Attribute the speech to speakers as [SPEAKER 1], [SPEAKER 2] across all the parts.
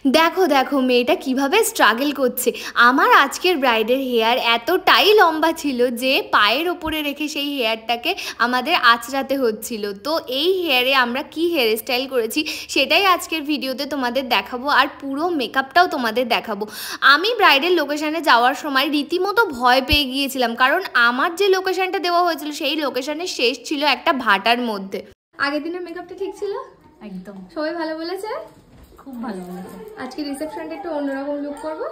[SPEAKER 1] দেখো দেখো মেয়েটা কিভাবে স্ট্রাগল করছে। আমার আজকের ব্রাইডের হেয়ার এতটাই লম্বা ছিল যে পায়ের ওপরে রেখে সেই হেয়ারটাকে আমাদের আঁচড়াতে হচ্ছিল। তো এই হেয়ারে আমরা কি হেয়ার স্টাইল করেছি সেটাই আজকের ভিডিওতে তোমাদের দেখাবো, আর পুরো মেকআপটাও তোমাদের দেখাবো। আমি ব্রাইডের লোকেশানে যাওয়ার সময় রীতিমতো ভয় পেয়ে গিয়েছিলাম, কারণ আমার যে লোকেশানটা দেওয়া হয়েছিল সেই লোকেশানের শেষ ছিল একটা ভাটার মধ্যে। আগের দিনের মেকআপটা ঠিক ছিল
[SPEAKER 2] একদম,
[SPEAKER 1] সবাই ভালো বলেছে,
[SPEAKER 2] খুব ভালো বলেছে।
[SPEAKER 1] আজকে রিসেপশনটা একটু অন্যরকম লুক করবো।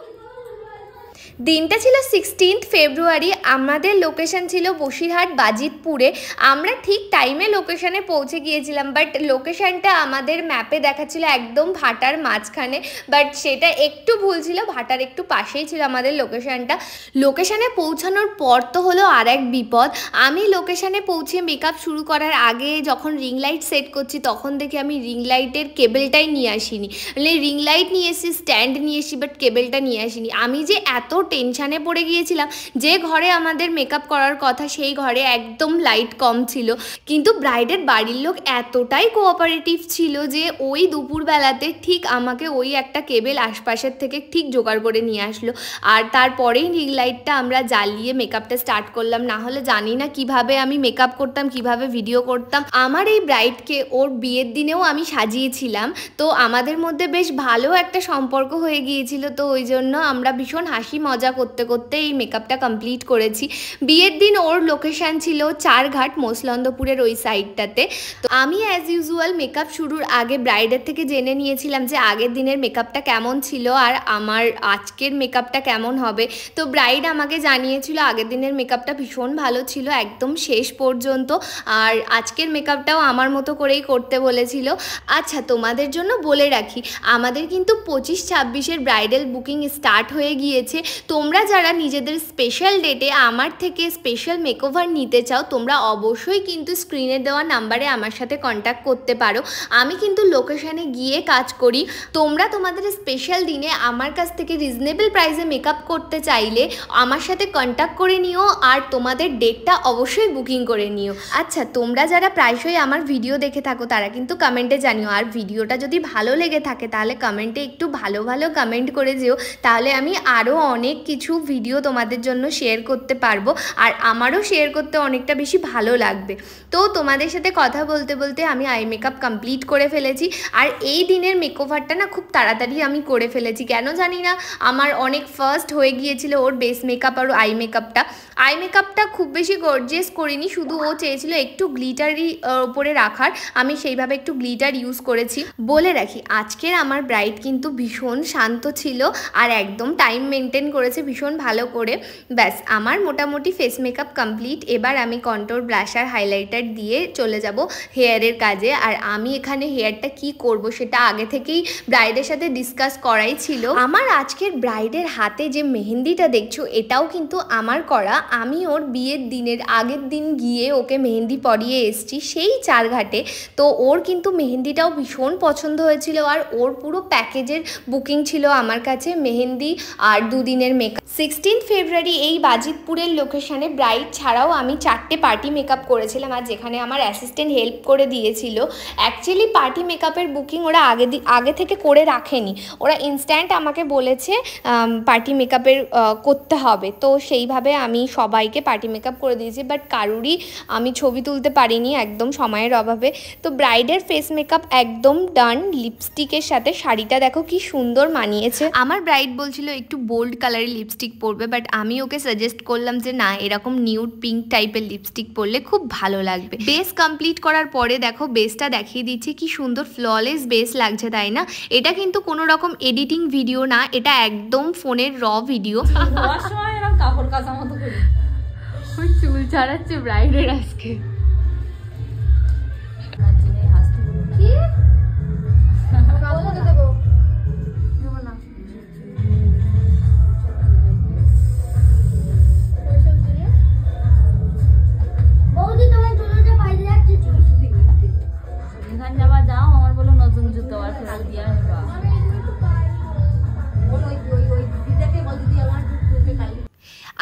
[SPEAKER 1] দিনটা ছিল 16 ফেব্রুয়ারি। আমাদের লোকেশন ছিল বসিরহাট বাজিতপুরে। আমরা ঠিক টাইমে লোকেশানে পৌঁছে গিয়েছিলাম, বাট লোকেশানটা আমাদের ম্যাপে দেখাচ্ছিল একদম ভাটার মাঝখানে, বাট সেটা একটু ভুল ছিল, ভাটার একটু পাশেই ছিল আমাদের লোকেশানটা। লোকেশানে পৌঁছানোর পর তো হলো আর এক বিপদ। আমি লোকেশানে পৌঁছে মেকআপ শুরু করার আগে যখন রিং লাইট সেট করছি তখন দেখি আমি রিং লাইটের কেবেলটাই নিয়ে আসিনি। মানে রিং লাইট নিয়ে এসেছি, স্ট্যান্ড নিয়ে এসেছি, বাট কেবেলটা নিয়ে আসিনি। আমি যে এত টেনশানে পড়ে গিয়েছিলাম। যে ঘরে আমাদের মেকআপ করার কথা সেই ঘরে একদম লাইট কম ছিল, কিন্তু ব্রাইডের বাড়ির লোক এতটাই কোঅপারেটিভ ছিল যে ওই দুপুরবেলাতে ঠিক আমাকে ওই একটা কেবেল আশপাশের থেকে ঠিক জোগাড় করে নিয়ে আসলো। আর তারপরেই রিং লাইটটা আমরা জ্বালিয়ে মেকআপটা স্টার্ট করলাম। না হলে জানি না কিভাবে আমি মেকআপ করতাম, কিভাবে ভিডিও করতাম। আমার এই ব্রাইডকে ওর বিয়ের দিনেও আমি সাজিয়েছিলাম, তো আমাদের মধ্যে বেশ ভালো একটা সম্পর্ক হয়ে গিয়েছিল। তো ওই জন্য আমরা ভীষণ হাসি মজা করতে করতে এই মেকআপটা কমপ্লিট করেছি। বিয়ের দিন ওর লোকেশান ছিল চারঘাট, মোসলন্দপুরের ওই সাইডটাতে। তো আমি অ্যাজ ইউজুয়াল মেকআপ শুরুর আগে ব্রাইডের থেকে জেনে নিয়েছিলাম যে আগের দিনের মেকআপটা কেমন ছিল আর আমার আজকের মেকআপটা কেমন হবে। তো ব্রাইড আমাকে জানিয়েছিল আগের দিনের মেকআপটা ভীষণ ভালো ছিল একদম শেষ পর্যন্ত, আর আজকের মেকআপটাও আমার মতো করেই করতে বলেছিল। আচ্ছা, তোমাদের জন্য বলে রাখি, আমাদের কিন্তু 25-26-এর ব্রাইডাল বুকিং স্টার্ট হয়ে গিয়েছে। তোমরা যারা নিজেদের স্পেশাল ডেটে আমার থেকে স্পেশাল মেকওভার নিতে চাও তোমরা অবশ্যই কিন্তু স্ক্রিনে দেওয়া নাম্বারে আমার সাথে কন্ট্যাক্ট করতে পারো। আমি কিন্তু লোকেশানে গিয়ে কাজ করি। তোমরা তোমাদের স্পেশাল দিনে আমার কাছ থেকে রিজনেবল প্রাইসে মেকআপ করতে চাইলে আমার সাথে কন্ট্যাক্ট করে নিও, আর তোমাদের ডেটটা অবশ্যই বুকিং করে নিও। আচ্ছা, তোমরা যারা প্রায়শই আমার ভিডিও দেখে থাকো তারা কিন্তু কমেন্টে জানিও, আর ভিডিওটা যদি ভালো লেগে থাকে তাহলে কমেন্টে একটু ভালো ভালো কমেন্ট করে যেও, তাহলে আমি আরও অনেক কিছু ভিডিও তোমাদের জন্য শেয়ার করতে পারবো, আর আমারও শেয়ার করতে অনেকটা বেশি ভালো লাগবে। তো তোমাদের সাথে কথা বলতে বলতে আমি আই মেকআপ কমপ্লিট করে ফেলেছি, আর এই দিনের মেকওভারটা না খুব তাড়াতাড়ি আমি করে ফেলেছি। কেন জানি না, আমার অনেক ফার্স্ট হয়ে গিয়েছিল ওর বেস মেকআপ আর আই মেকআপটা। আই মেকআপটা খুব বেশি গর্জিয়াস করিনি, শুধু ও চেয়েছিল একটু গ্লিটারি ওপরে রাখার, আমি সেইভাবে একটু গ্লিটার ইউজ করেছি। বলে রাখি আজকের আমার ব্রাইড কিন্তু ভীষণ শান্ত ছিল আর একদম টাইম মেনটেন করেছে ভীষণ ভালো করে। ব্যাস, আমার মোটামুটি ফেস মেকআপ কমপ্লিট। এবার আমি কন্ট্রোল, ব্লাশার, হাইলাইটার দিয়ে চলে যাব হেয়ারের কাজে। আর আমি এখানে হেয়ারটা কি করব সেটা আগে থেকেই ব্রাইডের সাথে ডিসকাস করাই ছিল। আমার আজকের ব্রাইডের হাতে যে মেহেন্দিটা দেখছো এটাও কিন্তু আমার করা। আমি ওর বিয়ের দিনের আগের দিন গিয়ে ওকে মেহেন্দি পরিয়ে এসেছি সেই চারঘাটে। তো ওর কিন্তু মেহেন্দিটাও ভীষণ পছন্দ হয়েছিল, আর ওর পুরো প্যাকেজের বুকিং ছিল আমার কাছে, মেহেন্দি আর দুদিনের মেকআপ। 16 ফেব্রুয়ারি এই বাজিতপুরের লোকেশানে ব্রাইড ছাড়াও আমি 4টে পার্টি মেকআপ করেছিলাম, আর যেখানে আমার অ্যাসিস্ট্যান্ট হেল্প করে দিয়েছিল। অ্যাকচুয়ালি পার্টি মেকআপের বুকিং ওরা আগে থেকে করে রাখেনি, ওরা ইনস্ট্যান্ট আমাকে বলেছে পার্টি মেকআপের করতে হবে। তো সেইভাবে আমি সবাইকে পার্টি মেকআপ করে দিয়েছি, বাট কারুরই আমি ছবি তুলতে পারিনি একদম সময়ের অভাবে। তো ব্রাইডের ফেস মেকআপ একদম ডান। লিপস্টিকের সাথে শাড়িটা দেখো কি সুন্দর মানিয়েছে। আমার ব্রাইড বলছিল একটু বোল্ড কালারের লিপস্টিক পরবে, বাট আমি ওকে সাজেস্ট করলাম যে না, এরকম নিউড পিঙ্ক টাইপের লিপস্টিক পরলে খুব ভালো লাগবে। বেস কমপ্লিট করার পরে দেখো বেসটা দেখিয়ে দিচ্ছি, কি সুন্দর ফ্ললেস বেস লাগছে, তাই না? এটা কিন্তু কোনো রকম এডিটিং ভিডিও না, এটা একদম ফোনের র ভিডিও।
[SPEAKER 2] কাপড় কাচা মতো করি
[SPEAKER 1] চুল ছাড়াচ্ছে ব্রাইডের আজকে।
[SPEAKER 2] যাও আমার বলো নতুন জুতো আর ফেরত দিয়ে আসবা।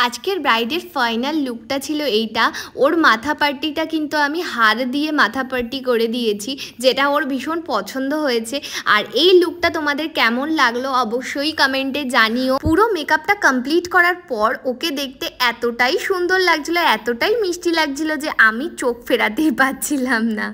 [SPEAKER 1] আজকের ব্রাইডের ফাইনাল লুকটা ছিল এইটা। ওর মাথা পার্টিটা কিন্তু আমি হার দিয়ে মাথা পার্টি করে দিয়েছি, যেটা ওর ভীষণ পছন্দ হয়েছে। আর এই লুকটা তোমাদের কেমন লাগলো অবশ্যই কমেন্টে জানিও। পুরো মেকআপটা কমপ্লিট করার পর ওকে দেখতে এতটাই সুন্দর লাগছিল, এতটাই মিষ্টি লাগছিল যে আমি চোখ ফেরাতেই পারছিলাম না।